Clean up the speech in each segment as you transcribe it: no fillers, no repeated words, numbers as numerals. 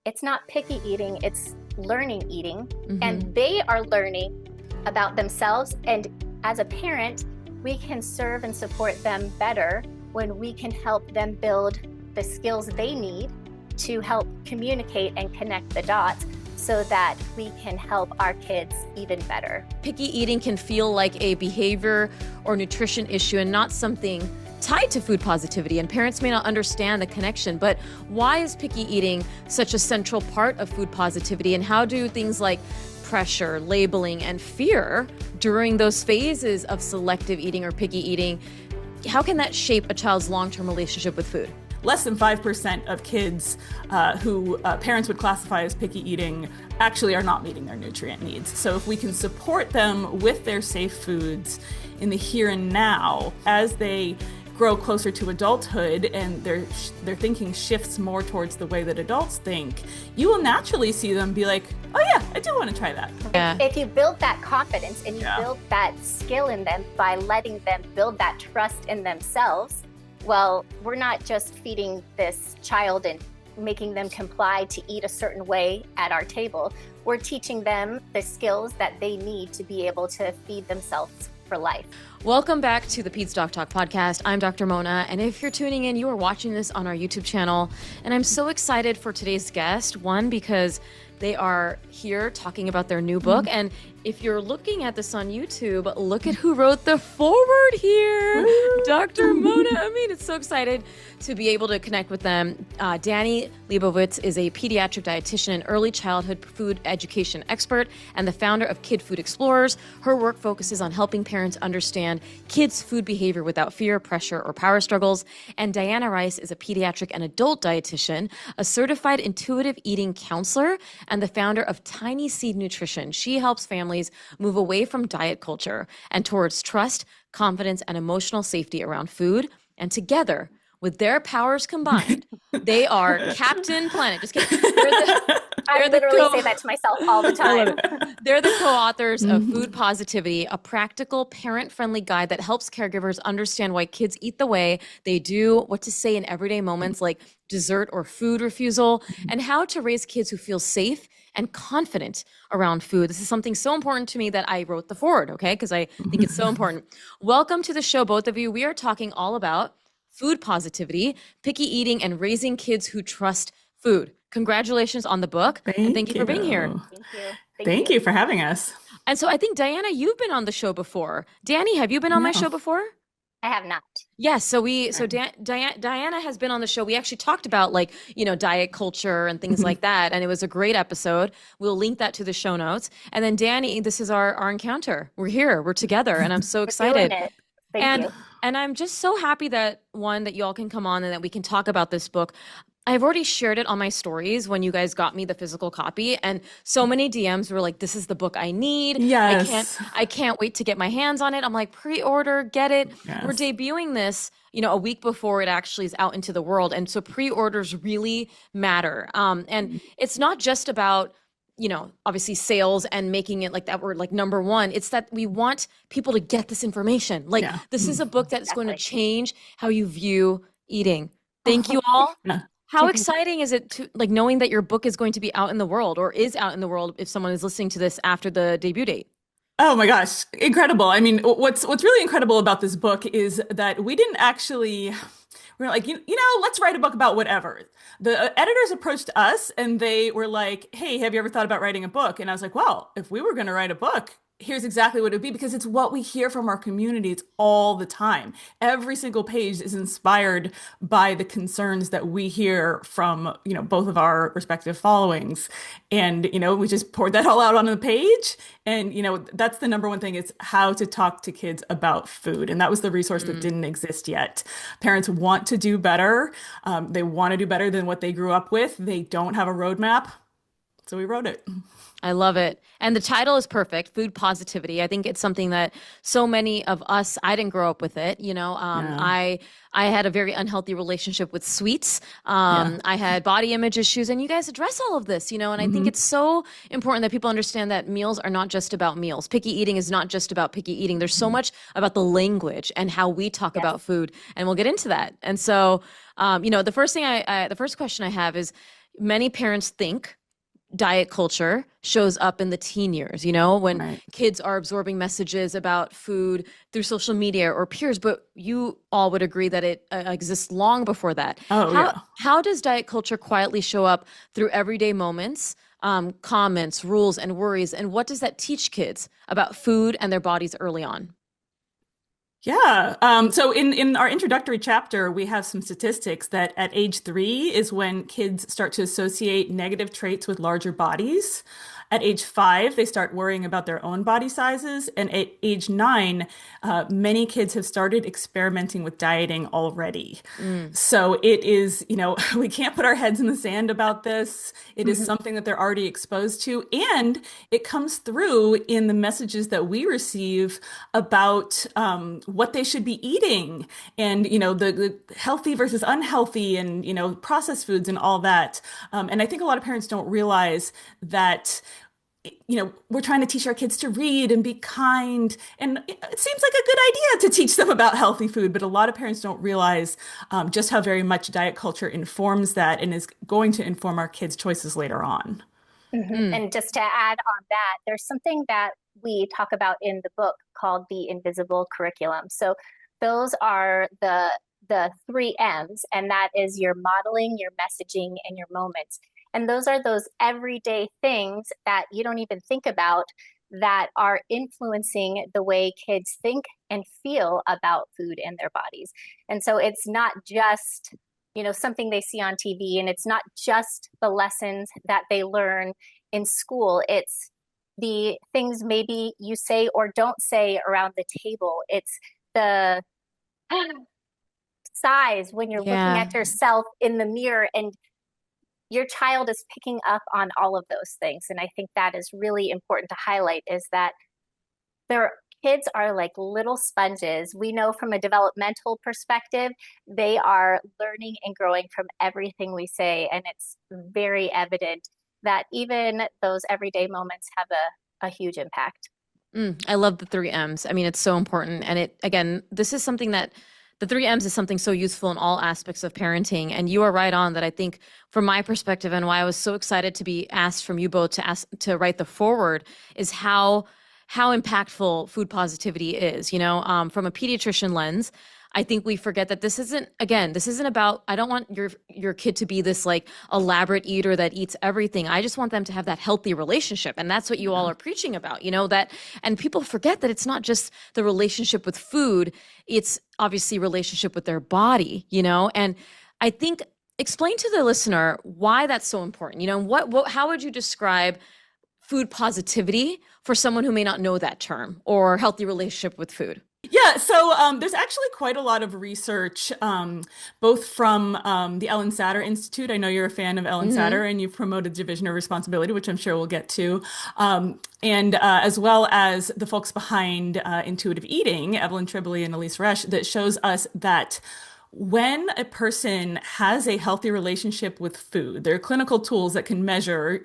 it's not picky eating, it's learning eating. And they are learning about themselves. And as a parent, we can serve and support them better when we can help them build the skills they need to help communicate and connect the dots so that we can help our kids even better. Picky eating can feel like a behavior or nutrition issue and not something tied to food positivity, and parents may not understand the connection. But why is picky eating such a central part of food positivity, and how do things like pressure, labeling, and fear during those phases of selective eating or picky eating, how can that shape a child's long-term relationship with food? Less than 5% of kids who parents would classify as picky eating actually are not meeting their nutrient needs. So if we can support them with their safe foods in the here and now, as they grow closer to adulthood and their thinking shifts more towards the way that adults think, you will naturally see them be like, oh yeah, I do want to try that. Yeah. If you build that confidence and you build that skill in them by letting them build that trust in themselves, well, we're not just feeding this child and making them comply to eat a certain way at our table. We're teaching them the skills that they need to be able to feed themselves for life. Welcome back to the Peds Doc Talk podcast. I'm Dr. Mona, and if you're tuning in, you are watching this on our YouTube channel. And I'm so excited for today's guest, one, because they are here talking about their new book. And if you're looking at this on YouTube, look at who wrote the foreword here. Dr. Mona Amin. It's so excited to be able to connect with them. Dani Leibovitz is a pediatric dietitian and early childhood food education expert and the founder of Kid Food Explorers. Her work focuses on helping parents understand kids' food behavior without fear, pressure, or power struggles. And Diana Rice is a pediatric and adult dietitian, a certified intuitive eating counselor, and the founder of Tiny Seed Nutrition. She helps families move away from diet culture and towards trust, confidence, and emotional safety around food. And together, with their powers combined, they are Captain Planet. Just kidding. I literally say that to myself all the time. They're the co-authors of Food Positivity, a practical, parent-friendly guide that helps caregivers understand why kids eat the way they do, what to say in everyday moments like dessert or food refusal, and how to raise kids who feel safe and confident around food. This is something so important to me that I wrote the foreword, okay? Because I think it's so important. Welcome to the show, both of you. We are talking all about food positivity, picky eating, and raising kids who trust food. Congratulations on the book. And thank you for being here. Thank you for having us. And so I think, Diana, you've been on the show before. Dani, have you been on my show before? I have not. Yes. So Diana has been on the show. We actually talked about diet culture and things like that. And it was a great episode. We'll link that to the show notes. And then Dani, this is our encounter. We're here. We're together. And I'm so excited. Thank you. And I'm just so happy that you all can come on and that we can talk about this book. I've already shared it on my stories when you guys got me the physical copy, and so many DMs were like, this is the book I need. Yes. I can't wait to get my hands on it. I'm like, pre-order, get it. Yes. We're debuting this, a week before it actually is out into the world. And so pre-orders really matter. And it's not just about, obviously sales and making it like that we're like number one. It's that we want people to get this information. This is a book that's going to change how you view eating. Thank you all. How exciting is it to knowing that your book is going to be out in the world or is out in the world if someone is listening to this after the debut date? Oh my gosh, incredible. I mean, what's really incredible about this book is that we didn't actually, we're like, let's write a book about whatever. The editors approached us and they were like, hey, have you ever thought about writing a book? And I was like, well, if we were going to write a book, here's exactly what it would be, because it's what we hear from our communities all the time. Every single page is inspired by the concerns that we hear from, both of our respective followings. And, we just poured that all out on the page. And, that's the number one thing, is how to talk to kids about food. And that was the resource that didn't exist yet. Parents want to do better. They want to do better than what they grew up with. They don't have a roadmap. So we wrote it. I love it. And the title is perfect, Food Positivity. I think it's something that so many of us, I didn't grow up with it. I had a very unhealthy relationship with sweets. I had body image issues, and you guys address all of this, and I think it's so important that people understand that meals are not just about meals. Picky eating is not just about picky eating. There's so much about the language and how we talk about food, and we'll get into that. And so, the first question I have is, many parents think diet culture shows up in the teen years, when Right. kids are absorbing messages about food through social media or peers, but you all would agree that it exists long before that. Oh, How yeah. how does diet culture quietly show up through everyday moments, comments, rules, and worries, and what does that teach kids about food and their bodies early on? Yeah. So in our introductory chapter, we have some statistics that at age 3 is when kids start to associate negative traits with larger bodies. At age 5, they start worrying about their own body sizes. And at age 9, many kids have started experimenting with dieting already. Mm. So it is, we can't put our heads in the sand about this. It is something that they're already exposed to. And it comes through in the messages that we receive about what they should be eating and, the healthy versus unhealthy and, processed foods and all that. And I think a lot of parents don't realize that we're trying to teach our kids to read and be kind. And it seems like a good idea to teach them about healthy food, but a lot of parents don't realize just how very much diet culture informs that and is going to inform our kids' choices later on. Mhm. Mm. And just to add on that, there's something that we talk about in the book called the invisible curriculum. So those are the three M's, and that is your modeling, your messaging, and your moments. And those are those everyday things that you don't even think about that are influencing the way kids think and feel about food and their bodies. And so it's not just something they see on TV, and it's not just the lessons that they learn in school. It's the things maybe you say or don't say around the table. It's the size when you're looking Yeah. at yourself in the mirror, and your child is picking up on all of those things. And I think that is really important to highlight, is that their kids are like little sponges. We know from a developmental perspective, they are learning and growing from everything we say. And it's very evident that even those everyday moments have a huge impact. I love the three M's. I mean, it's so important. And again, this is something that the three M's is something so useful in all aspects of parenting. And you are right on that. I think from my perspective and why I was so excited to be asked from you both to write the forward is how impactful food positivity is, from a pediatrician lens. I think we forget that this isn't about, I don't want your kid to be this like elaborate eater that eats everything. I just want them to have that healthy relationship. And that's what you all are preaching about, and people forget that it's not just the relationship with food, it's obviously relationship with their body, and I think explain to the listener why that's so important. How would you describe food positivity for someone who may not know that term or healthy relationship with food? Yeah, so there's actually quite a lot of research, both from the Ellen Satter Institute. I know you're a fan of Ellen Hmm. Satter, and you've promoted division of responsibility, which I'm sure we'll get to, and as well as the folks behind intuitive eating, Evelyn Tribole and Elise Resch, that shows us that when a person has a healthy relationship with food, there are clinical tools that can measure,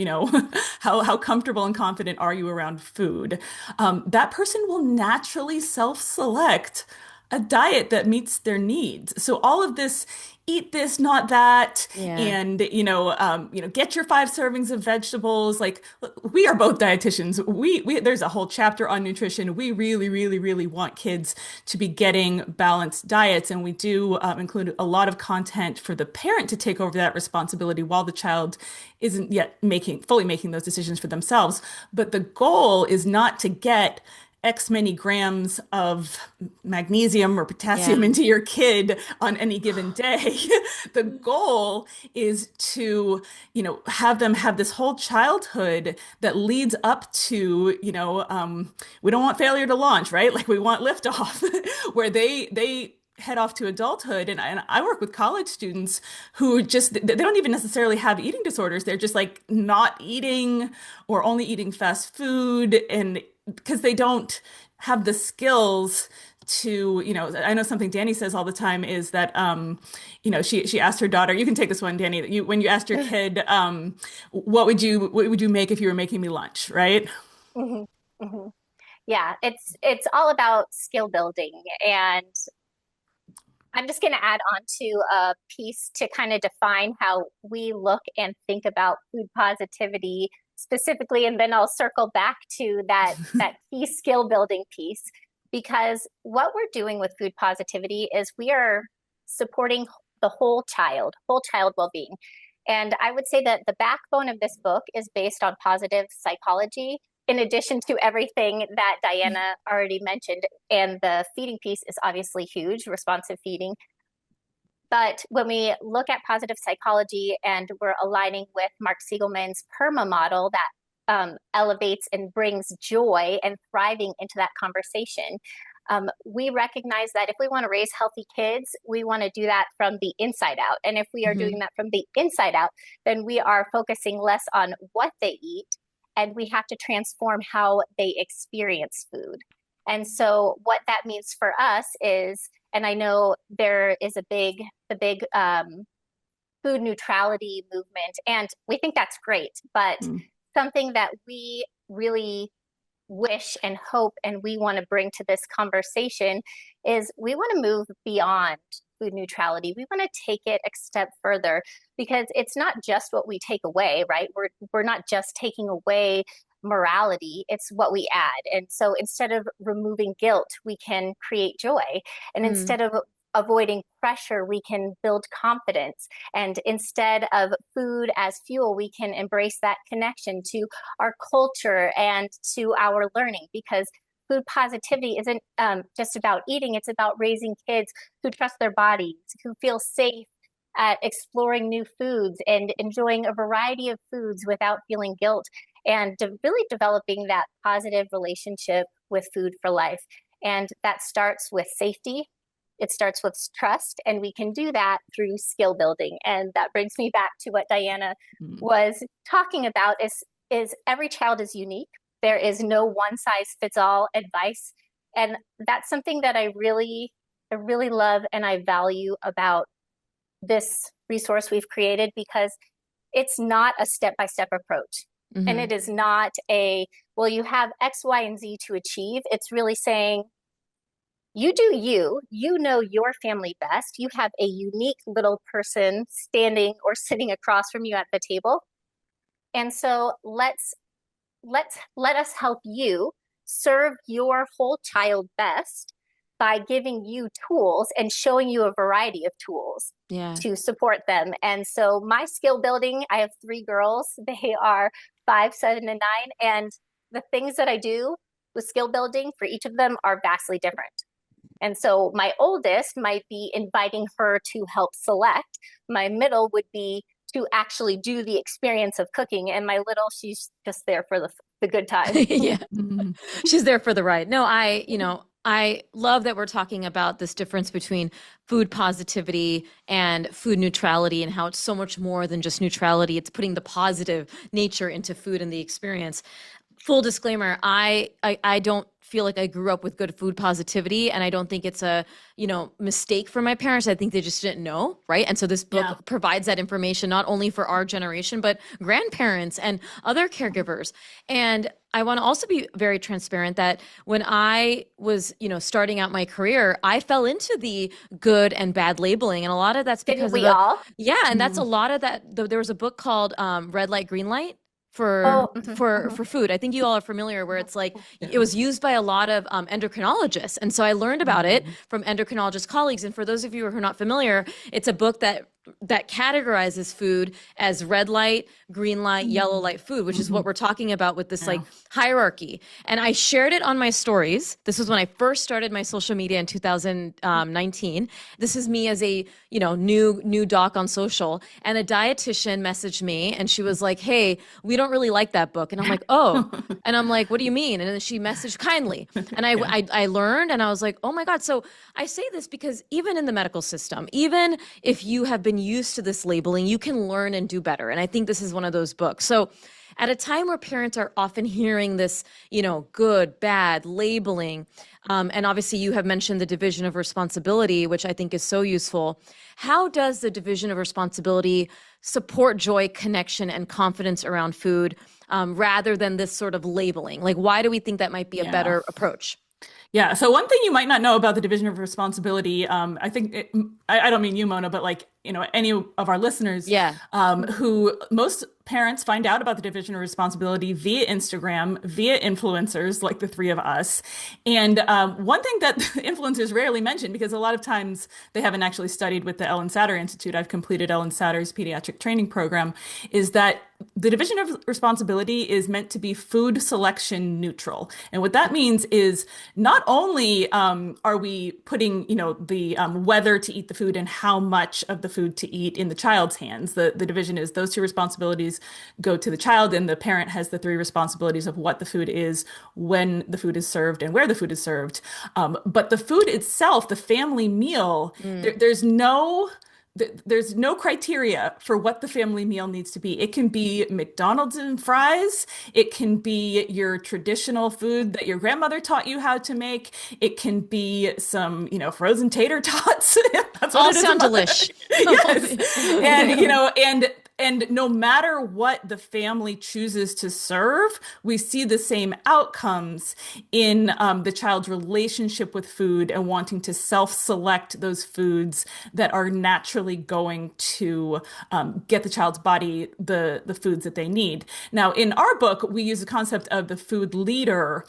how comfortable and confident are you around food. That person will naturally self-select a diet that meets their needs. So all of this, eat this, not that, Yeah. and get your 5 servings of vegetables. Like look, we are both dietitians. We there's a whole chapter on nutrition. We really, really, really want kids to be getting balanced diets, and we do include a lot of content for the parent to take over that responsibility while the child isn't yet fully making those decisions for themselves. But the goal is not to get X many grams of magnesium or Yeah. potassium into your kid on any given day. The goal is to, have them have this whole childhood that leads up to, we don't want failure to launch, right? Like we want liftoff, where they head off to adulthood. And I work with college students who just, they don't even necessarily have eating disorders. They're just like not eating or only eating fast food. And because they don't have the skills to, I know something Dani says all the time is that, she asked her daughter, you can take this one, Dani, when you asked your kid, what would you make if you were making me lunch, right? Mhm, mhm. Yeah, it's all about skill building, and I'm just going to add on to a piece to kind of define how we look and think about food positivity specifically, and then I'll circle back to that key skill building piece, because what we're doing with food positivity is we are supporting the whole child well-being. And I would say that the backbone of this book is based on positive psychology, in addition to everything that Diana already mentioned. And the feeding piece is obviously huge, responsive feeding. But when we look at positive psychology and we're aligning with Mark Siegelman's PERMA model that elevates and brings joy and thriving into that conversation, we recognize that if we want to raise healthy kids, we want to do that from the inside out. And if we are doing that from the inside out, then we are focusing less on what they eat, and we have to transform how they experience food. And so what that means for us is, and I know there is the big food neutrality movement, and we think that's great, but something that we really wish and hope and we want to bring to this conversation is we want to move beyond food neutrality. We want to take it a step further, because it's not just what we take away, right? We're not just taking away morality, it's what we add. And so instead of removing guilt, we can create joy. And instead of avoiding pressure, we can build confidence. And instead of food as fuel, we can embrace that connection to our culture and to our learning, because food positivity isn't just about eating, it's about raising kids who trust their bodies, who feel safe at exploring new foods and enjoying a variety of foods without feeling guilt, and really developing that positive relationship with food for life. And that starts with safety. It starts with trust, and we can do that through skill building. And that brings me back to what Diana was talking about is every child is unique. There is no one size fits all advice. And that's something that I really love and I value about this resource we've created, because it's not a step-by-step approach. And it is not well, you have X, Y, and Z to achieve. It's really saying, you do you know your family best. You have a unique little person standing or sitting across from you at the table. And so let us help you serve your whole child best by giving you tools and showing you a variety of tools to support them. And so my skill building, I have 3 girls. They are 5, 7, and 9. And the things that I do with skill building for each of them are vastly different. And so my oldest might be inviting her to help select. My middle would be to actually do the experience of cooking. And my little, she's just there for the good time. She's there for the ride. No, I love that we're talking about this difference between food positivity and food neutrality, and how it's so much more than just neutrality. It's putting the positive nature into food and the experience. Full disclaimer, I don't feel like I grew up with good food positivity, and I don't think it's a, mistake for my parents. I think they just didn't know, right? And so this book provides that information not only for our generation, but grandparents and other caregivers. And I want to also be very transparent that when I was, starting out my career, I fell into the good and bad labeling, and a lot of that's because Didn't we all? Yeah, and that's a lot of that. There was a book called Red Light, Green Light for food. I think you all are familiar, where it's like it was used by a lot of endocrinologists. And so I learned about it from endocrinologist colleagues. And for those of you who are not familiar, it's a book that categorizes food as red light, green light, yellow light food, which is what we're talking about with this like hierarchy. And I shared it on my stories. This was when I first started my social media in 2019. This is me as a, new doc on social. And a dietitian messaged me and she was like, "Hey, we don't really like that book." And I'm like, "Oh." And I'm like, "What do you mean?" And then she messaged kindly. And I learned, and I was like, "Oh my God." So I say this because even in the medical system, even if you have been used to this labeling, you can learn and do better. And I think this is one of those books. So at a time where parents are often hearing this, good, bad labeling, and obviously you have mentioned the division of responsibility, which I think is so useful. How does the division of responsibility support joy, connection, and confidence around food, rather than this sort of labeling? Like, why do we think that might be a better approach? Yeah. So one thing you might not know about the division of responsibility, I don't mean you, Mona, but like, any of our listeners, Yeah. who most parents find out about the division of responsibility via Instagram, via influencers like the three of us. And one thing that influencers rarely mention, because a lot of times they haven't actually studied with the Ellen Satter Institute. I've completed Ellen Satter's pediatric training program, is that the division of responsibility is meant to be food selection neutral. And what that means is not only are we putting, the whether to eat the food and how much of the food to eat in the child's hands. The division is those two responsibilities go to the child, and the parent has the three responsibilities of what the food is, when the food is served, and where the food is served. But the food itself, the family meal, there's no criteria for what the family meal needs to be. It can be McDonald's and fries. It can be your traditional food that your grandmother taught you how to make. It can be some, frozen tater tots. That's All what it is. sound delish. Yes. And no matter what the family chooses to serve, we see the same outcomes in the child's relationship with food and wanting to self-select those foods that are naturally going to get the child's body the foods that they need. Now, in our book, we use the concept of the food leader,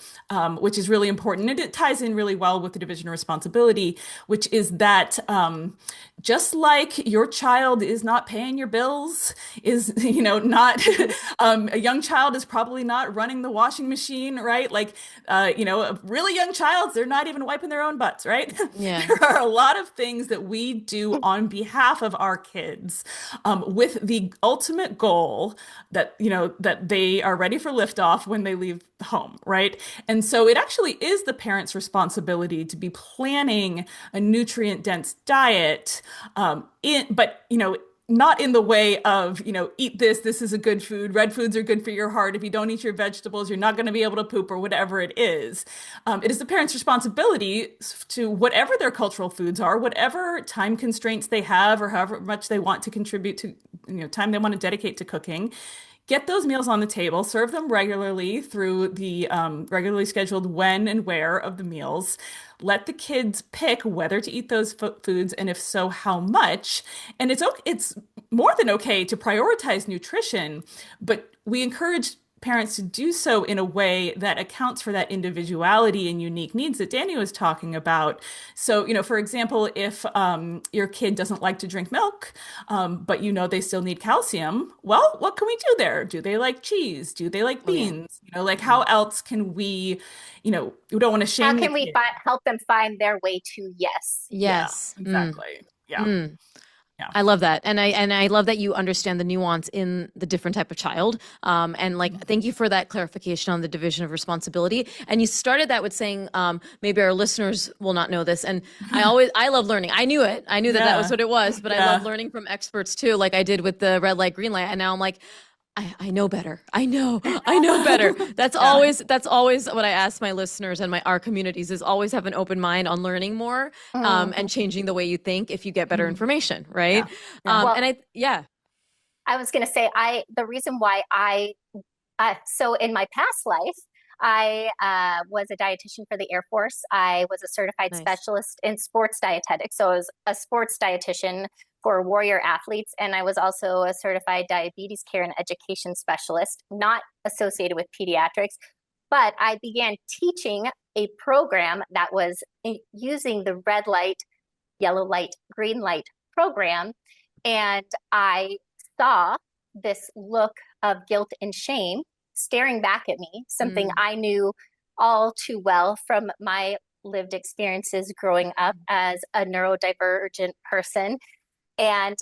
which is really important. And it ties in really well with the division of responsibility, which is that just like your child is not paying your bills, is, not, a young child is probably not running the washing machine, right? Like, a really young child, they're not even wiping their own butts, right? Yeah. There are a lot of things that we do on behalf of our kids, with the ultimate goal that, that they are ready for liftoff when they leave home, right? And so it actually is the parent's responsibility to be planning a nutrient-dense diet, but not in the way of, eat this, this is a good food. Red foods are good for your heart. If you don't eat your vegetables, you're not going to be able to poop, or whatever it is. It is the parent's responsibility to, whatever their cultural foods are, whatever time constraints they have, or however much they want to contribute to, time they want to dedicate to cooking. Get those meals on the table, serve them regularly through the regularly scheduled when and where of the meals. Let the kids pick whether to eat those foods, and if so, how much. And it's more than okay to prioritize nutrition, but we encourage parents to do so in a way that accounts for that individuality and unique needs that Dani was talking about. So, for example, if your kid doesn't like to drink milk, but they still need calcium, well, what can we do there? Do they like cheese? Do they like Oh, yeah. beans? Like, how else can we don't want to How shame the can we kid. help them find their way to yes? Yeah, Yes. exactly. Yeah. Mm. Yeah. I love that. And I love that you understand the nuance in the different type of child. And like, thank you for that clarification on the division of responsibility. And you started that with saying, maybe our listeners will not know this. And I love learning. I knew it. I knew that was Yeah. what it was, but I love learning from experts too. Like I did with the red light, green light. And now I'm like, I know better. I know better. That's Yeah. always what I ask my listeners and our communities is always have an open mind on learning more, and changing the way you think if you get better information. Right. Yeah. Yeah. Well, Yeah. I was going to say, the reason why so in my past life, I was a dietitian for the Air Force. I was a certified Nice. specialist in sports dietetics. So I was a sports dietitian for warrior athletes. And I was also a certified diabetes care and education specialist, not associated with pediatrics. But I began teaching a program that was using the red light, yellow light, green light program. And I saw this look of guilt and shame staring back at me, something I knew all too well from my lived experiences growing up as a neurodivergent person. And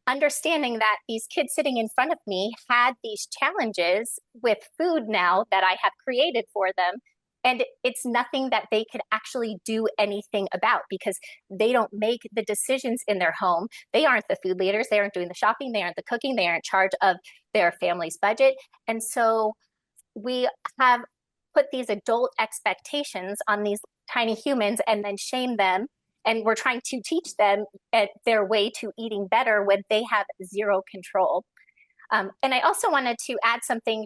understanding that these kids sitting in front of me had these challenges with food now that I have created for them. And it's nothing that they could actually do anything about because they don't make the decisions in their home. They aren't the food leaders. They aren't doing the shopping. They aren't the cooking. They aren't in charge of their family's budget. And so we have put these adult expectations on these tiny humans and then shame them. And we're trying to teach them their way to eating better when they have zero control. And I also wanted to add something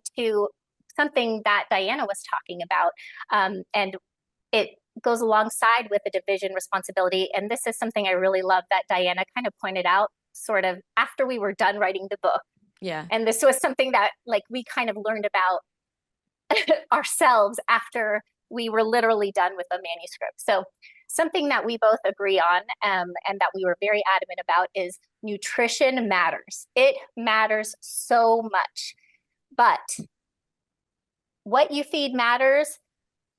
that Diana was talking about. And it goes alongside with the division responsibility. And this is something I really love that Diana kind of pointed out sort of after we were done writing the book. Yeah. And this was something that like we kind of learned about ourselves after we were literally done with the manuscript. So something that we both agree on and that we were very adamant about is nutrition matters. It matters so much. But what you feed matters.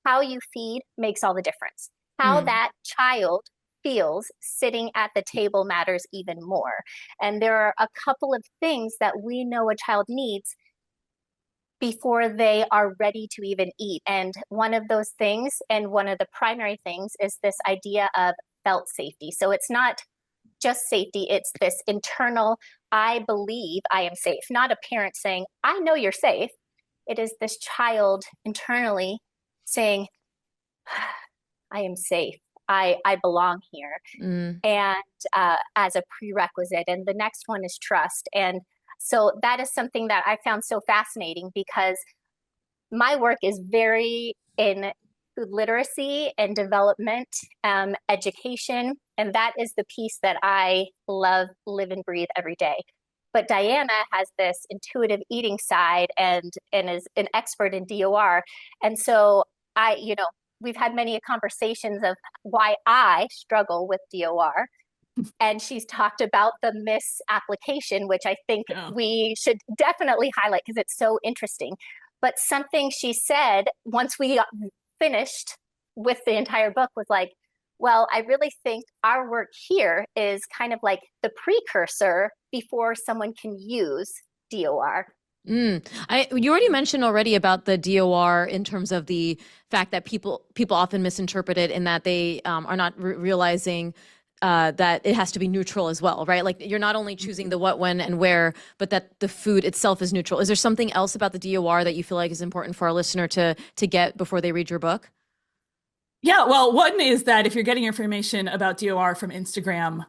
How you feed makes all the difference. How that child feels sitting at the table matters even more. And there are a couple of things that we know a child needs before they are ready to even eat. And one of those things, and one of the primary things, is this idea of felt safety. So it's not just safety, it's this internal, I believe I am safe, not a parent saying, I know you're safe. It is this child internally saying, I am safe. I belong here. And as a prerequisite. And the next one is trust. And so that is something that I found so fascinating because my work is very in food literacy and development, education. And that is the piece that I love, live, and breathe every day. But Diana has this intuitive eating side and is an expert in DOR. And so we've had many conversations of why I struggle with DOR. And she's talked about the misapplication, which I think we should definitely highlight because it's so interesting. But something she said once we got finished with the entire book was like, well, I really think our work here is kind of like the precursor before someone can use DOR. You already mentioned already about the DOR in terms of the fact that people often misinterpret it in that they are not realizing that it has to be neutral as well, right? Like you're not only choosing the what, when, and where, but that the food itself is neutral. Is there something else about the DOR that you feel like is important for our listener to get before they read your book? Yeah, well, one is that if you're getting information about DOR from Instagram,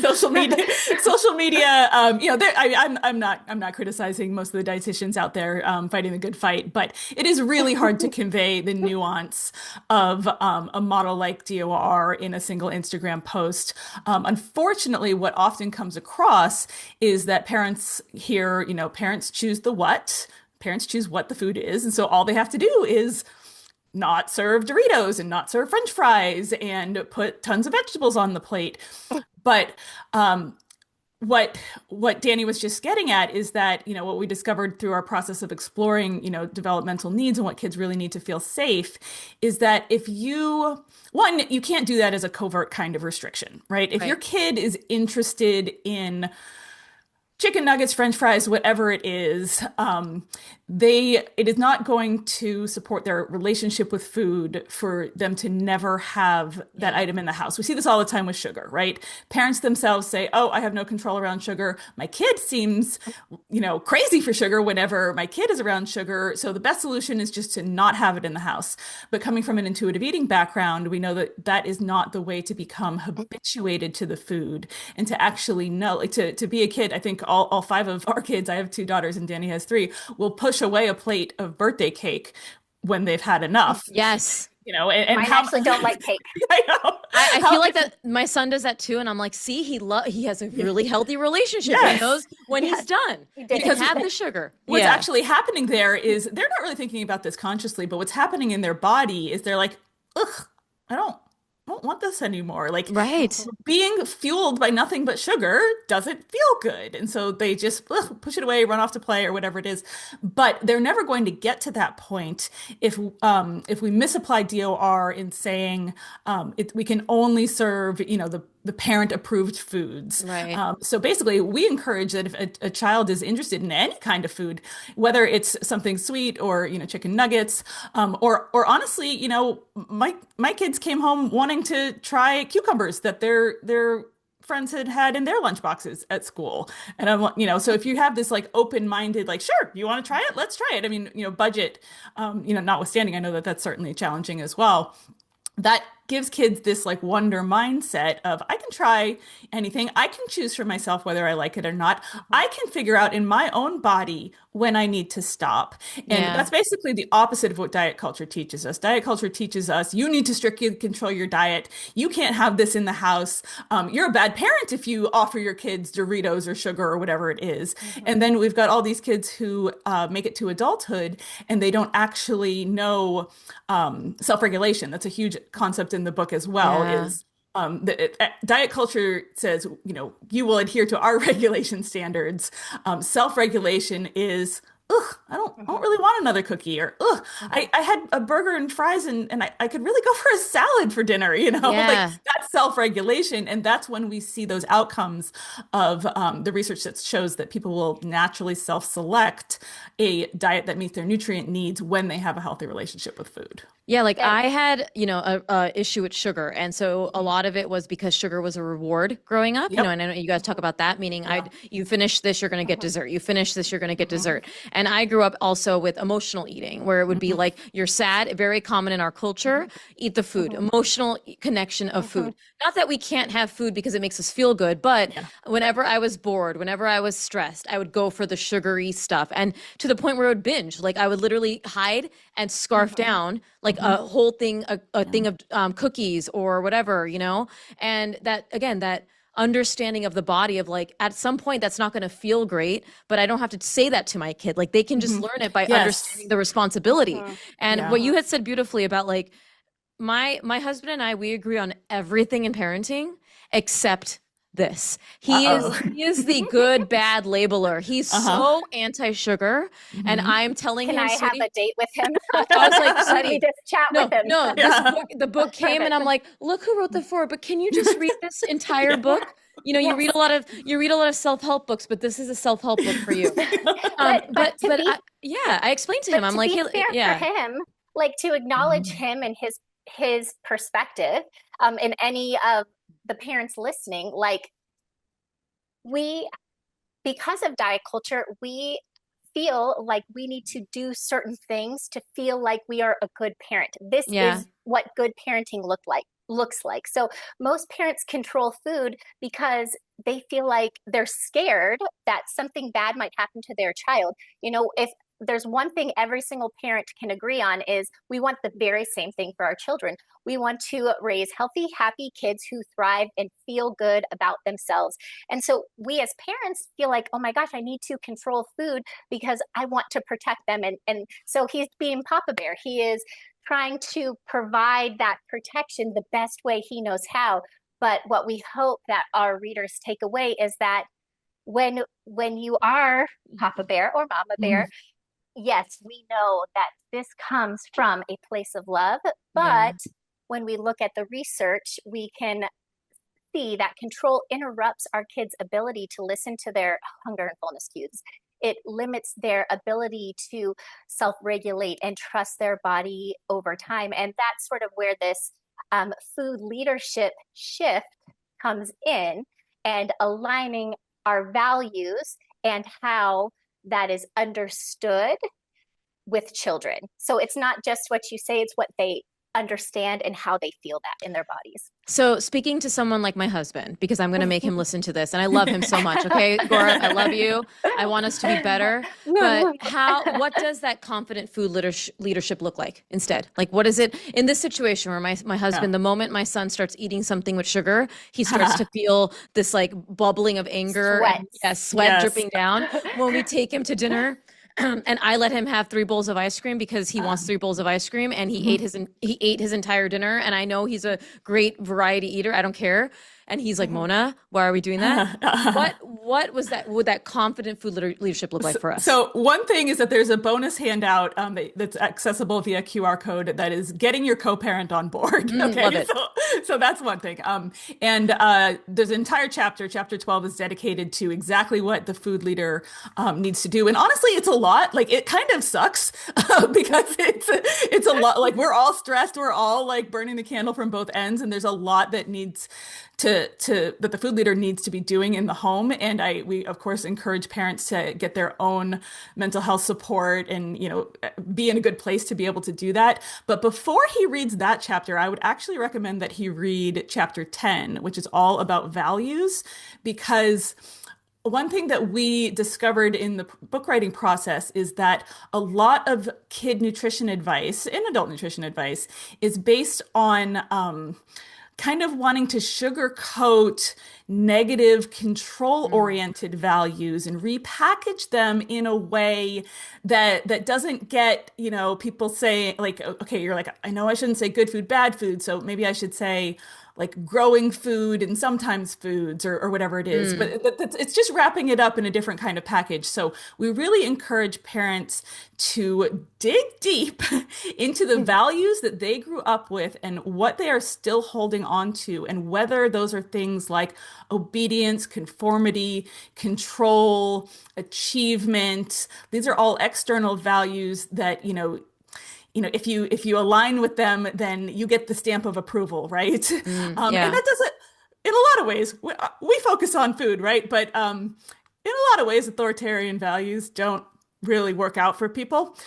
social media, I'm not criticizing most of the dietitians out there fighting the good fight, but it is really hard to convey the nuance of a model like DOR in a single Instagram post. Unfortunately, what often comes across is that parents hear, parents choose the what, parents choose what the food is, and so all they have to do is not serve Doritos and not serve French fries and put tons of vegetables on the plate. But what Dani was just getting at is that, what we discovered through our process of exploring, developmental needs and what kids really need to feel safe is that if you can't do that as a covert kind of restriction, right? If your kid is interested in chicken nuggets, French fries, whatever it is, it is not going to support their relationship with food for them to never have that item in the house. We see this all the time with sugar, right? Parents themselves say, oh, I have no control around sugar. My kid seems, crazy for sugar whenever my kid is around sugar. So the best solution is just to not have it in the house. But coming from an intuitive eating background, we know that that is not the way to become habituated to the food and to actually know, like to be a kid. I think all five of our kids, I have two daughters and Dani has three, will push away a plate of birthday cake when they've had enough. Yes. And I actually don't like cake. I know. I feel like that my son does that too, and I'm like, see, he has a really healthy relationship. He knows when he's done. He can have the sugar. What's actually happening there is they're not really thinking about this consciously, but what's happening in their body is they're like, ugh, I don't want this anymore. Like being fueled by nothing but sugar doesn't feel good. And so they just push it away, run off to play or whatever it is. But they're never going to get to that point if we misapply DOR in saying we can only serve, the parent approved foods. Right. So basically we encourage that if a child is interested in any kind of food, whether it's something sweet or, chicken nuggets, or honestly, my kids came home wanting to try cucumbers that their friends had in their lunch boxes at school. And I'm, so if you have this like open-minded, like, sure, you want to try it? Let's try it. I mean, budget, notwithstanding, I know that that's certainly challenging as well. That gives kids this like wonder mindset of I can try anything. I can choose for myself whether I like it or not. I can figure out in my own body when I need to stop. And Yeah. that's basically the opposite of what diet culture teaches us. Diet culture teaches us you need to strictly control your diet. You can't have this in the house. You're a bad parent if you offer your kids Doritos or sugar or whatever it is. And then we've got all these kids who make it to adulthood and they don't actually know self-regulation. That's a huge concept in the book as well, Yeah. is diet culture says, you will adhere to our regulation standards. Self-regulation is, ugh, I don't really want another cookie, or ugh, I had a burger and fries and I could really go for a salad for dinner, like Yeah. that's self-regulation. And that's when we see those outcomes of the research that shows that people will naturally self-select a diet that meets their nutrient needs when they have a healthy relationship with food. Yeah, like And I had, a issue with sugar. And so a lot of it was because sugar was a reward growing up, Yep. and I know you guys talk about that, meaning Yeah. you finish this, you're going to get dessert. You finish this, you're going to get dessert. And I grew up also with emotional eating, where it would be like, you're sad, very common in our culture, eat the food, emotional connection of food. Not that we can't have food because it makes us feel good, but Yeah. whenever I was bored, whenever I was stressed, I would go for the sugary stuff. And to the point where I would binge, like I would literally hide and scarf down like a whole thing, a thing of cookies or whatever, and that, again, that understanding of the body of like, at some point that's not going to feel great, but I don't have to say that to my kid. Like they can just learn it by understanding Yes. the responsibility. And Yeah. what you had said beautifully about like, my husband and I, we agree on everything in parenting except this. Uh-oh. He is the good bad labeler. He's Uh-huh. so anti-sugar, and I'm telling can him, I have sweetie, a date with him? I was like, Let me sweetie, just chat no, with him. no, Yeah. the book came and I'm like, look who wrote the foreword, but can you just read this entire book? You read Yes. a lot of self-help books, but this is a self-help book for you. But to be I explained to him, but I'm to like, be hey, fair yeah, for him, like to acknowledge Mhm. him and his perspective, and any of the parents listening, like we, because of diet culture, we feel like we need to do certain things to feel like we are a good parent. This yeah, is what good parenting looks like. So most parents control food because they feel like they're scared that something bad might happen to their child. If there's one thing every single parent can agree on is we want the very same thing for our children. We want to raise healthy, happy kids who thrive and feel good about themselves. And so we as parents feel like, oh my gosh, I need to control food because I want to protect them. And so he's being Papa Bear. He is trying to provide that protection the best way he knows how. But what we hope that our readers take away is that when you are Papa Bear or Mama Bear, Mhm. yes, we know that this comes from a place of love, yeah, but when we look at the research, we can see that control interrupts our kids' ability to listen to their hunger and fullness cues. It limits their ability to self regulate and trust their body over time. And that's sort of where this food leadership shift comes in, and aligning our values and how that is understood with children. So it's not just what you say, it's what they understand and how they feel that in their bodies. So speaking to someone like my husband, because I'm going to make him listen to this, and I love him so much. Okay, Gaurav, I love you. I want us to be better. But what does that confident food leadership look like instead? Like, what is it in this situation where my husband, Yeah. the moment my son starts eating something with sugar, he starts to feel this like bubbling of anger Sweat. and sweat Yes. dripping down. When we take him to dinner, and I let him have 3 bowls of ice cream because he wants 3 bowls of ice cream, and Mhm. he ate his entire dinner. And I know he's a great variety eater. I don't care. And he's like, Mona, why are we doing that? What was that? Would that confident food leadership look like So, for us? so one thing is that there's a bonus handout that's accessible via QR code that is getting your co-parent on board. Love Okay, it. so that's one thing. And there's an entire chapter 12 is dedicated to exactly what the food leader needs to do. And honestly, it's a lot. Like it kind of sucks because it's a lot. Like we're all stressed. We're all like burning the candle from both ends, and there's a lot that needs that the food leader needs to be doing in the home. And we of course encourage parents to get their own mental health support and, be in a good place to be able to do that. But before he reads that chapter, I would actually recommend that he read chapter 10, which is all about values, because one thing that we discovered in the book writing process is that a lot of kid nutrition advice and adult nutrition advice is based on kind of wanting to sugarcoat negative control-oriented values and repackage them in a way that doesn't get, people say like, okay, you're like, I know I shouldn't say good food, bad food, so maybe I should say like growing food and sometimes foods or whatever it is. But it's just wrapping it up in a different kind of package. So we really encourage parents to dig deep into the values that they grew up with and what they are still holding on to, and whether those are things like obedience, conformity, control, achievement. These are all external values that, if you align with them, then you get the stamp of approval, right? And that doesn't, in a lot of ways, we focus on food, right? But in a lot of ways, authoritarian values don't really work out for people.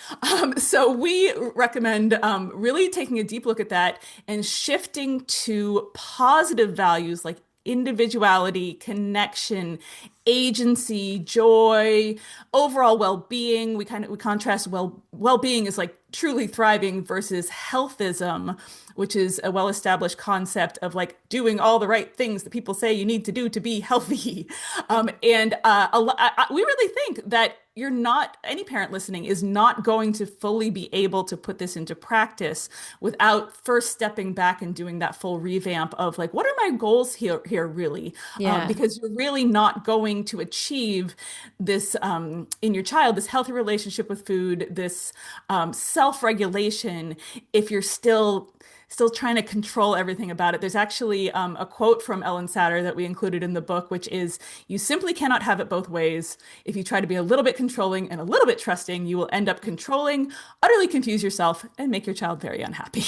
So we recommend really taking a deep look at that and shifting to positive values like individuality, connection, agency, joy, overall well-being. We contrast well-being is like truly thriving versus healthism, which is a well-established concept of like doing all the right things that people say you need to do to be healthy. We really think that any parent listening is not going to fully be able to put this into practice without first stepping back and doing that full revamp of like, what are my goals here really? Because you're really not going to achieve this in your child, this healthy relationship with food, this self-regulation, if you're still trying to control everything about it. There's actually a quote from Ellen Satter that we included in the book, which is, "You simply cannot have it both ways. If you try to be a little bit controlling and a little bit trusting, you will end up controlling, utterly confuse yourself, and make your child very unhappy."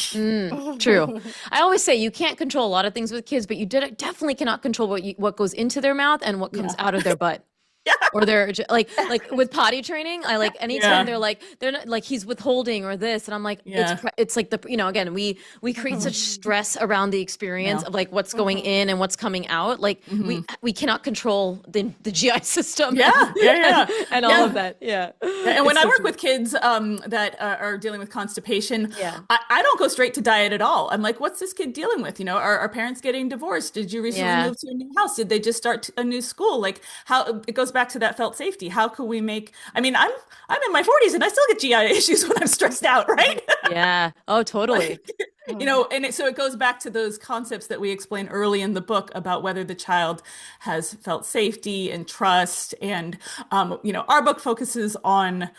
True. I always say you can't control a lot of things with kids, but you definitely cannot control what goes into their mouth and what comes out of their butt. Or they're like with potty training, I like anytime they're not like he's withholding or this, and I'm like it's like again we create such stress around the experience of like what's going in and what's coming out. Like we cannot control the GI system and all of that. And when I work with kids that are dealing with constipation, I don't go straight to diet at all. I'm like, what's this kid dealing with? Are parents getting divorced? Did you recently move to a new house? Did they just start a new school? Like, how it goes back to that felt safety. How could we make, I'm in my 40s and I still get GI issues when I'm stressed out, right? Yeah. Oh, totally. So it goes back to those concepts that we explain early in the book about whether the child has felt safety and trust. And, our book focuses on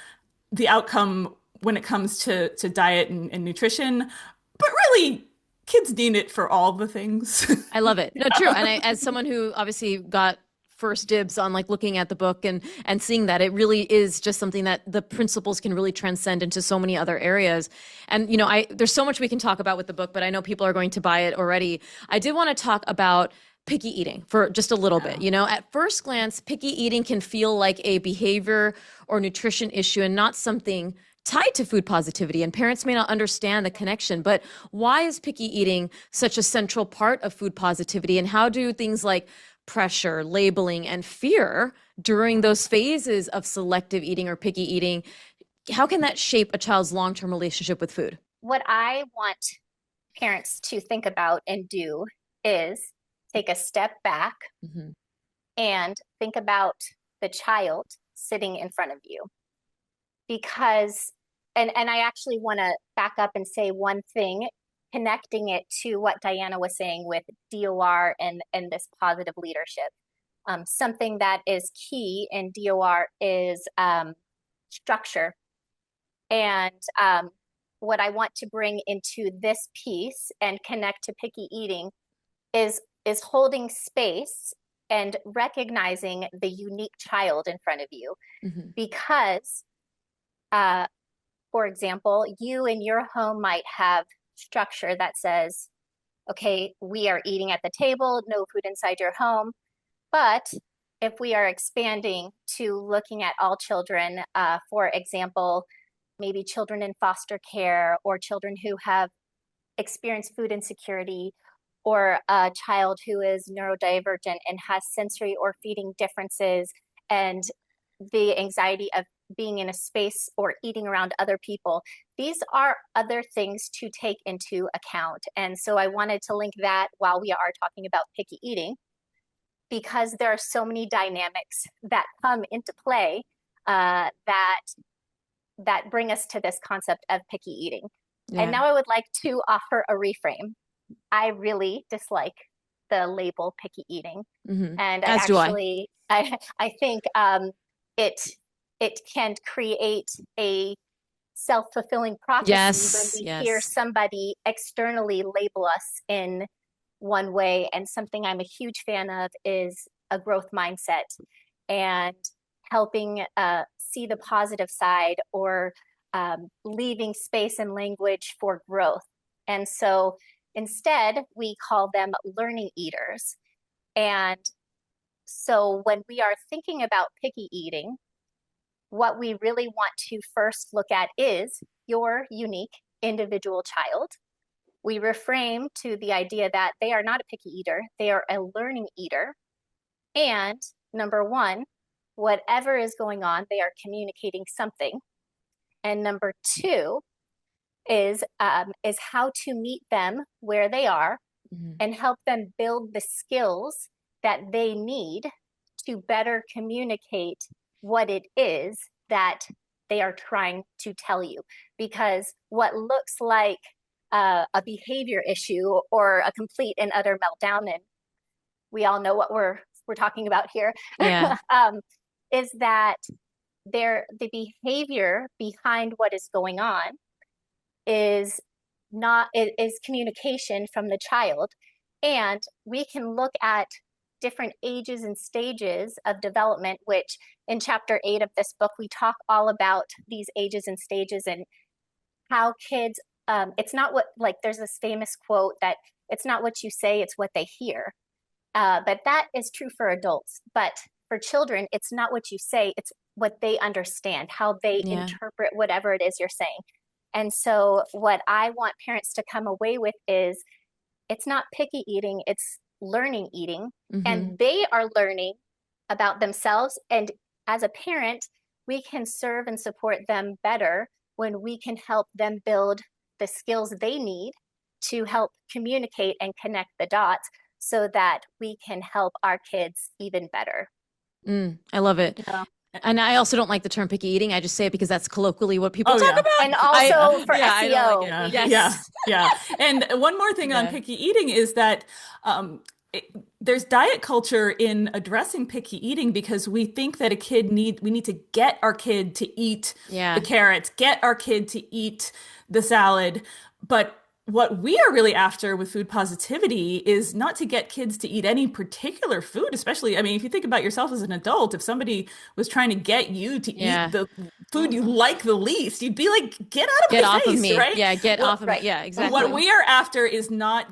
the outcome when it comes to diet and nutrition, but really kids need it for all the things. I love it. No, true. And as someone who obviously got first dibs on like looking at the book and seeing that it really is just something that the principles can really transcend into so many other areas. And, there's so much we can talk about with the book, but I know people are going to buy it already. I did want to talk about picky eating for just a little bit. At first glance, picky eating can feel like a behavior or nutrition issue and not something tied to food positivity, and parents may not understand the connection. But why is picky eating such a central part of food positivity, and how do things like pressure, labeling, and fear during those phases of selective eating or picky eating, how can that shape a child's long-term relationship with food? What I want parents to think about and do is take a step back and think about the child sitting in front of you. Because, and I actually want to back up and say one thing, connecting it to what Diana was saying with DOR and this positive leadership. Something that is key in DOR is structure. And what I want to bring into this piece and connect to picky eating is holding space and recognizing the unique child in front of you. Because, for example, you in your home might have structure that says okay, we are eating at the table, no food inside your home. But if we are expanding to looking at all children, for example, maybe children in foster care or children who have experienced food insecurity, or a child who is neurodivergent and has sensory or feeding differences, and the anxiety of being in a space or eating around other people. These are other things to take into account. And so I wanted to link that while we are talking about picky eating, because there are so many dynamics that come into play, that bring us to this concept of picky eating. Yeah. And now I would like to offer a reframe. I really dislike the label picky eating. Mm-hmm. And As do I. I think it can create a self-fulfilling prophecy when we hear somebody externally label us in one way. And something I'm a huge fan of is a growth mindset, and helping see the positive side, or leaving space and language for growth. And so instead, we call them learning eaters. And so when we are thinking about picky eating, what we really want to first look at is your unique individual child. We reframe to the idea that they are not a picky eater, they are a learning eater. And number one, whatever is going on, they are communicating something. And number two is how to meet them where they are, mm-hmm. and help them build the skills that they need to better communicate what it is that they are trying to tell you. Because what looks like a behavior issue or a complete and utter meltdown, and we all know what we're talking about here, yeah. Is that the behavior behind what is going on is communication from the child. And we can look at different ages and stages of development, which in chapter 8 of this book, we talk all about these ages and stages, and how kids, it's not what, like, there's this famous quote that it's not what you say, it's what they hear. But that is true for adults. But for children, it's not what you say, it's what they understand, how they interpret whatever it is you're saying. And so what I want parents to come away with is, it's not picky eating, it's learning eating. Mm-hmm. And they are learning about themselves. And as a parent, we can serve and support them better when we can help them build the skills they need to help communicate and connect the dots, so that we can help our kids even better. I love it. Yeah. And I also don't like the term picky eating. I just say it because that's colloquially what people talk about. And also for SEO. Like yeah. And one more thing on picky eating is that there's diet culture in addressing picky eating, because we think that we need to get our kid to eat the carrots, get our kid to eat the salad. But what we are really after with food positivity is not to get kids to eat any particular food, especially, I mean, if you think about yourself as an adult, if somebody was trying to get you to eat the food you like the least, you'd be like, get off of me, right? Yeah, get off of me. Yeah, exactly. What we are after is not,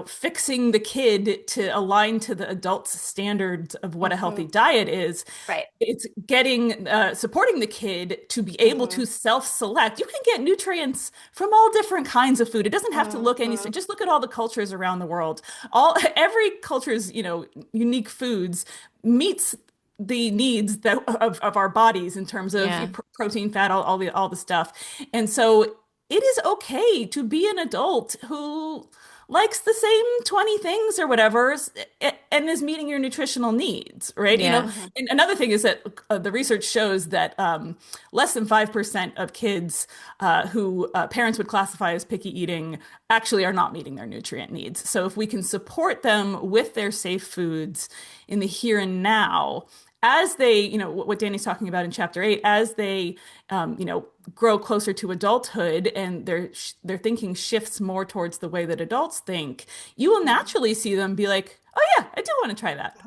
fixing the kid to align to the adult's standards of what a healthy diet is. Right. It's getting, supporting the kid to be able to self-select. You can get nutrients from all different kinds of food. It doesn't have to look just look at all the cultures around the world. Every culture's, unique foods meets the needs of our bodies in terms of protein, fat, all the stuff. And so it is okay to be an adult who likes the same 20 things or whatever, and is meeting your nutritional needs, right? Yeah. And another thing is that the research shows that less than 5% of kids who parents would classify as picky eating actually are not meeting their nutrient needs. So if we can support them with their safe foods in the here and now, as they, what Dani's talking about in chapter 8, as they, grow closer to adulthood and their thinking shifts more towards the way that adults think, you will naturally see them be like, oh yeah, I do want to try that.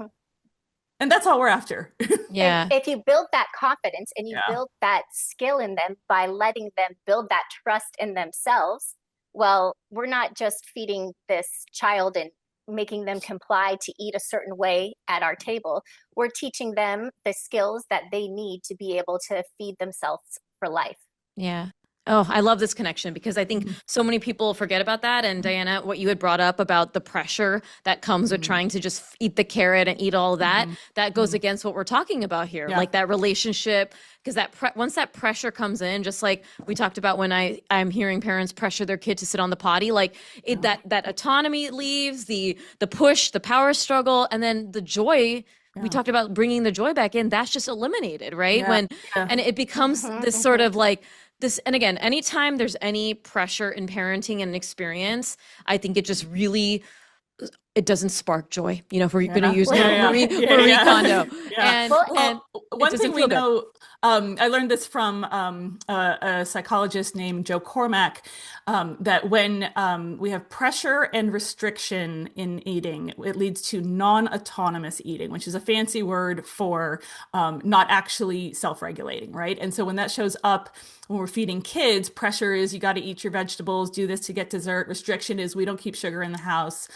And that's all we're after. Yeah. If you build that confidence and you build that skill in them by letting them build that trust in themselves, well, we're not just feeding this child and making them comply to eat a certain way at our table. We're teaching them the skills that they need to be able to feed themselves for life. Yeah. Oh, I love this connection because I think so many people forget about that. And Diana, what you had brought up about the pressure that comes with trying to just eat the carrot and eat all of that, that goes against what we're talking about here. Like that relationship, because once that pressure comes in, just like we talked about when I'm hearing parents pressure their kid to sit on the potty, like that autonomy leaves, the push, the power struggle, and then the joy. We talked about bringing the joy back in. That's just eliminated, right? And it becomes this sort of like this. And again, anytime there's any pressure in parenting and experience, I think it just really, it doesn't spark joy. You know, if we're going to use Marie Kondo. And one thing we know, I learned this from a psychologist named Joe Cormack, that when we have pressure and restriction in eating, it leads to non-autonomous eating, which is a fancy word for not actually self-regulating, right? And so when that shows up when we're feeding kids, pressure is you got to eat your vegetables, do this to get dessert. Restriction is we don't keep sugar in the house.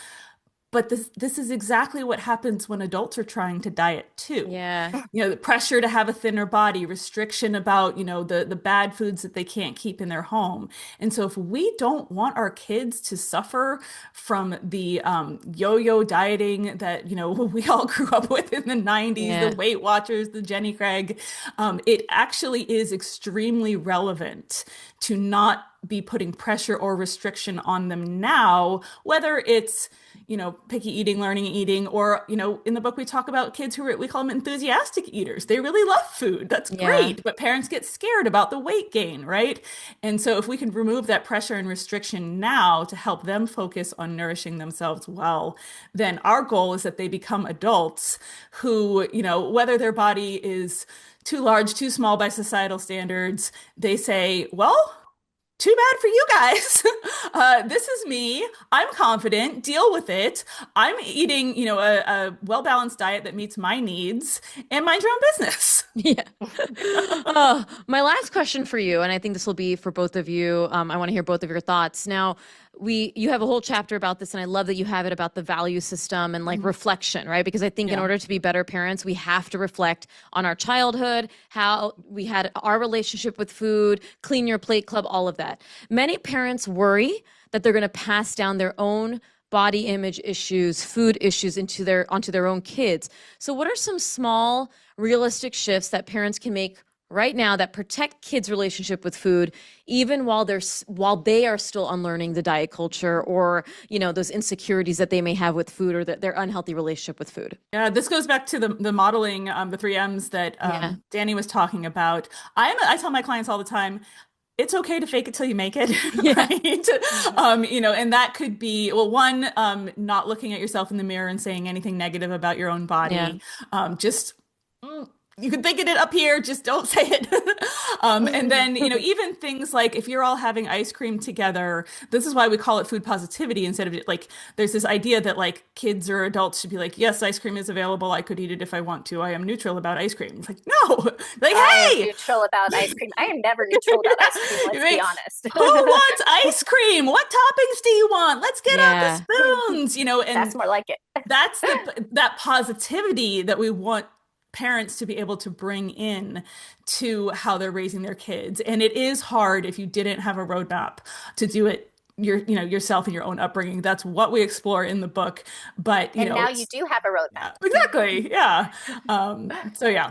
But this is exactly what happens when adults are trying to diet too. Yeah. You know, the pressure to have a thinner body, restriction about, you know, the bad foods that they can't keep in their home. And so if we don't want our kids to suffer from the yo-yo dieting that, you know, we all grew up with in the 90s, the Weight Watchers, the Jenny Craig, it actually is extremely relevant to not be putting pressure or restriction on them now, whether it's, you know, picky eating, learning eating, or, you know, in the book we talk about kids who we call them enthusiastic eaters. They really love food. That's great. But parents get scared about the weight gain, right? And so if we can remove that pressure and restriction now to help them focus on nourishing themselves well, then our goal is that they become adults who, you know, whether their body is too large, too small by societal standards, they say, well, too bad for you guys. This is me. I'm confident. Deal with it. I'm eating, you know, a well-balanced diet that meets my needs and mind your own business. Yeah. My last question for you, and I think this will be for both of you. I want to hear both of your thoughts. Now, you have a whole chapter about this, and I love that you have it about the value system and like reflection, right? Because I think in order to be better parents, we have to reflect on our childhood, how we had our relationship with food, clean your plate club, all of that. Many parents worry that they're going to pass down their own body image issues, food issues onto their own kids. So what are some small, realistic shifts that parents can make right now that protect kids' relationship with food, even while they are still unlearning the diet culture or, you know, those insecurities that they may have with food or their unhealthy relationship with food? Yeah, this goes back to the modeling, the 3Ms that Dani was talking about. I tell my clients all the time, it's okay to fake it till you make it, right? You know, and that could be, well, one, not looking at yourself in the mirror and saying anything negative about your own body. You can think it up here, just don't say it. And then, you know, even things like if you're all having ice cream together, this is why we call it food positivity instead of like, there's this idea that like kids or adults should be like, yes, ice cream is available. I could eat it if I want to. I am neutral about ice cream. It's like, no, like, I am neutral about ice cream. I am never neutral about ice cream. Let's be honest. Who wants ice cream? What toppings do you want? Let's get out the spoons, you know, and that's more like it. That's that positivity that we want parents to be able to bring in to how they're raising their kids. And it is hard if you didn't have a roadmap to do it yourself and your own upbringing. That's what we explore in the book. But now you do have a roadmap. Exactly. Yeah. So yeah.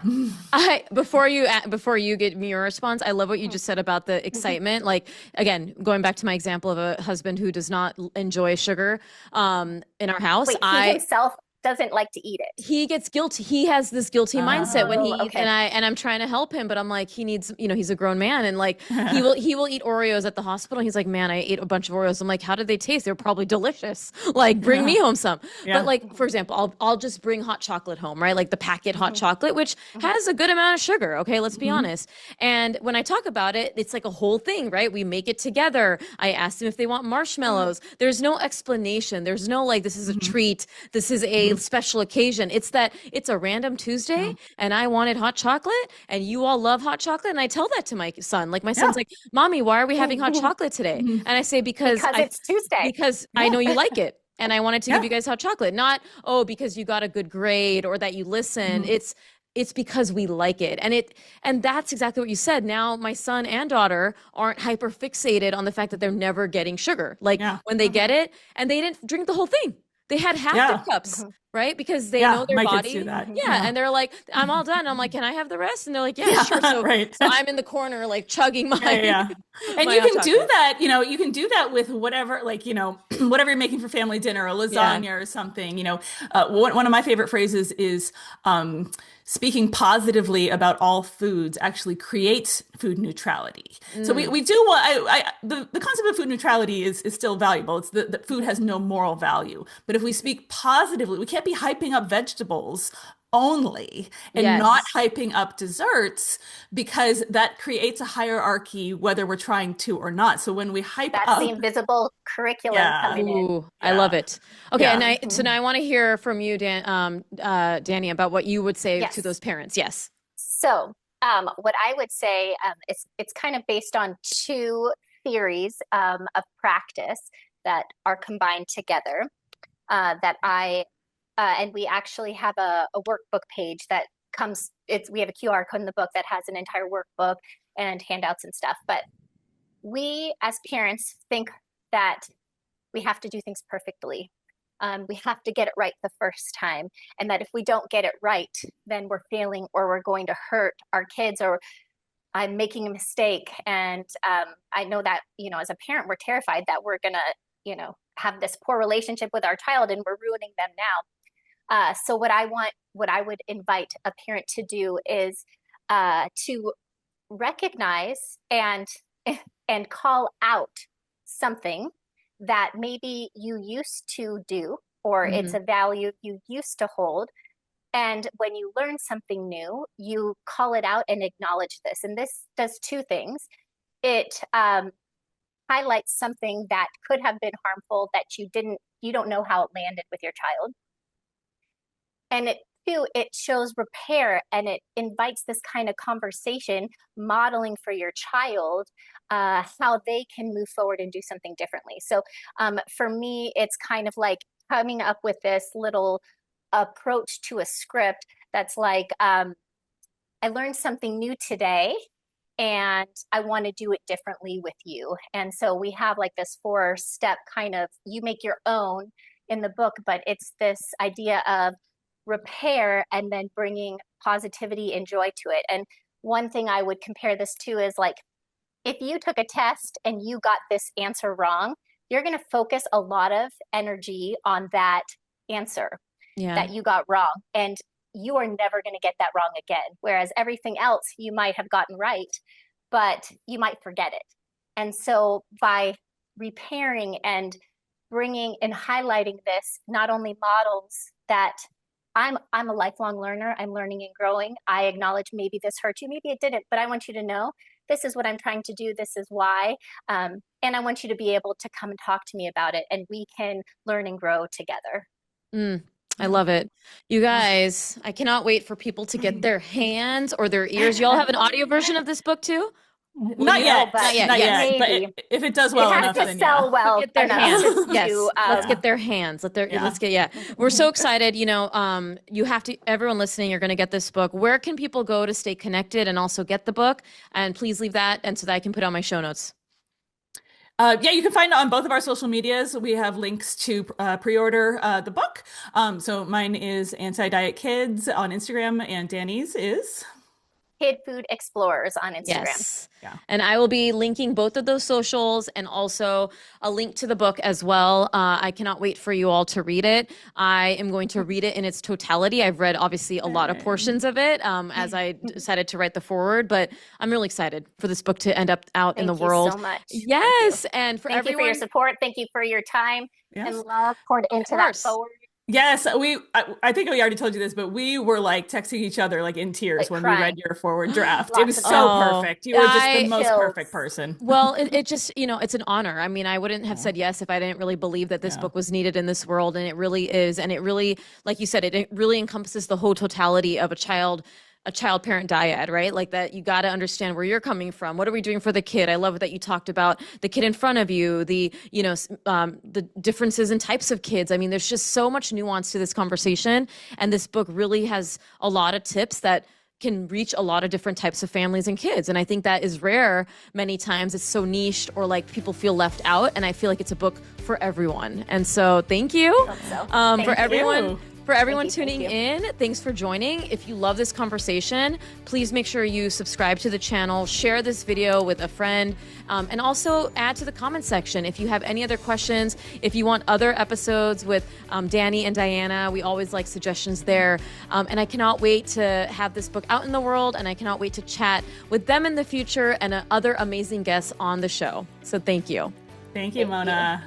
Before you get me your response, I love what you just said about the excitement. Like, again, going back to my example of a husband who does not enjoy sugar in our house. Wait, he himself doesn't like to eat it. He gets guilty. He has this guilty mindset when he eats, and I'm trying to help him, but I'm like, he needs, you know, he's a grown man, and like he will eat Oreos at the hospital. He's like, man, I ate a bunch of Oreos. I'm like, how did they taste? They're probably delicious. Like, bring me home some. But like, for example, I'll just bring hot chocolate home, right? Like the packet hot chocolate, which has a good amount of sugar. Okay, let's be honest. And when I talk about it, it's like a whole thing, right? We make it together. I asked them if they want marshmallows. There's no explanation. There's no like, this is a treat. This is a a special occasion. It's that it's a random Tuesday and I wanted hot chocolate and you all love hot chocolate. And I tell that to my son. Like my son's like, Mommy, why are we having hot chocolate today? And I say, because it's Tuesday. Because I know you like it. And I wanted to give you guys hot chocolate, not, oh, because you got a good grade or that you listen. It's because we like it. And that's exactly what you said. Now my son and daughter aren't hyper fixated on the fact that they're never getting sugar. Like when they get it, and they didn't drink the whole thing. They had half the cups, right? Because they know their my body. Kids do that. And they're like, I'm all done. I'm like, can I have the rest? And they're like, yeah, sure. So, so I'm in the corner, like chugging my. And my you can hot do chocolate. that, you can do that with whatever, like, whatever you're making for family dinner, a lasagna or something. One of my favorite phrases is, speaking positively about all foods actually creates food neutrality. So we do what the concept of food neutrality is still valuable. It's that food has no moral value. But if we speak positively, we can't be hyping up vegetables only and not hyping up desserts, because that creates a hierarchy whether we're trying to or not. So when we hype That's up the invisible curriculum coming in. I love it. Okay, and so now I want to hear from you, Dani, about what you would say to those parents. Yes. So what I would say, it's kind of based on two theories of practice that are combined together and we actually have a workbook page that we have a QR code in the book that has an entire workbook and handouts and stuff. But we as parents think that we have to do things perfectly. We have to get it right the first time. And that if we don't get it right, then we're failing or we're going to hurt our kids or I'm making a mistake. And I know that, as a parent, we're terrified that we're going to, have this poor relationship with our child and we're ruining them now. So what I would invite a parent to do is to recognize and call out something that maybe you used to do, or it's a value you used to hold. And when you learn something new, you call it out and acknowledge this. And this does two things. It highlights something that could have been harmful that you don't know how it landed with your child. And it shows repair, and it invites this kind of conversation, modeling for your child how they can move forward and do something differently. So for me, it's kind of like coming up with this little approach to a script that's like, I learned something new today and I want to do it differently with you. And so we have like this 4-step kind of, you make your own in the book, but it's this idea of repair and then bringing positivity and joy to it. And one thing I would compare this to is like, if you took a test and you got this answer wrong, you're going to focus a lot of energy on that answer that you got wrong. And you are never going to get that wrong again. Whereas everything else you might have gotten right, but you might forget it. And so by repairing and bringing and highlighting this, not only models that I'm a lifelong learner, I'm learning and growing. I acknowledge maybe this hurt you, maybe it didn't, but I want you to know this is what I'm trying to do. This is why. And I want you to be able to come and talk to me about it, and we can learn and grow together. I love it. You guys, I cannot wait for people to get their hands or their ears. Y'all have an audio version of this book too? Not yet. But if it does well enough, then sell well. Get their hands. Let's get their hands. We're so excited. You have to, everyone listening, you're going to get this book. Where can people go to stay connected and also get the book? And please leave that so that I can put it on my show notes. You can find it on both of our social medias. We have links to pre-order the book. So mine is Anti-Diet Kids on Instagram, and Dani's is Kid Food Explorers on Instagram. Yes. Yeah. And I will be linking both of those socials and also a link to the book as well. I cannot wait for you all to read it. I am going to read it in its totality. I've read obviously a lot of portions of it as I decided to write the foreword, but I'm really excited for this book to end up out in the world. Thank you so much. Yes. And for Thank everyone. you for your support. Thank you for your time and love poured into that foreword. Yes, I think we already told you this, but we were like texting each other like in tears Like when we crying. read your forward draft. It Lots was of so tears. perfect. You were just the most Chills. perfect person. Well, it just, it's an honor. I mean, I wouldn't have Yeah. said yes if I didn't really believe that this Yeah. book was needed in this world. And it really is. And it really, like you said, it really encompasses the whole totality of a child parent dyad, right? Like that you got to understand where you're coming from. What are we doing for the kid? I love that you talked about the kid in front of you, the differences in types of kids. I mean, there's just so much nuance to this conversation. And this book really has a lot of tips that can reach a lot of different types of families and kids. And I think that is rare. Many times it's so niched or like people feel left out. And I feel like it's a book for everyone. And so thank you for everyone. For everyone tuning in, thanks for joining. If you love this conversation, please make sure you subscribe to the channel, share this video with a friend, and also add to the comment section if you have any other questions. If you want other episodes with Dani and Diana, we always like suggestions there. And I cannot wait to have this book out in the world, and I cannot wait to chat with them in the future and other amazing guests on the show. So thank you. Thank you, Mona.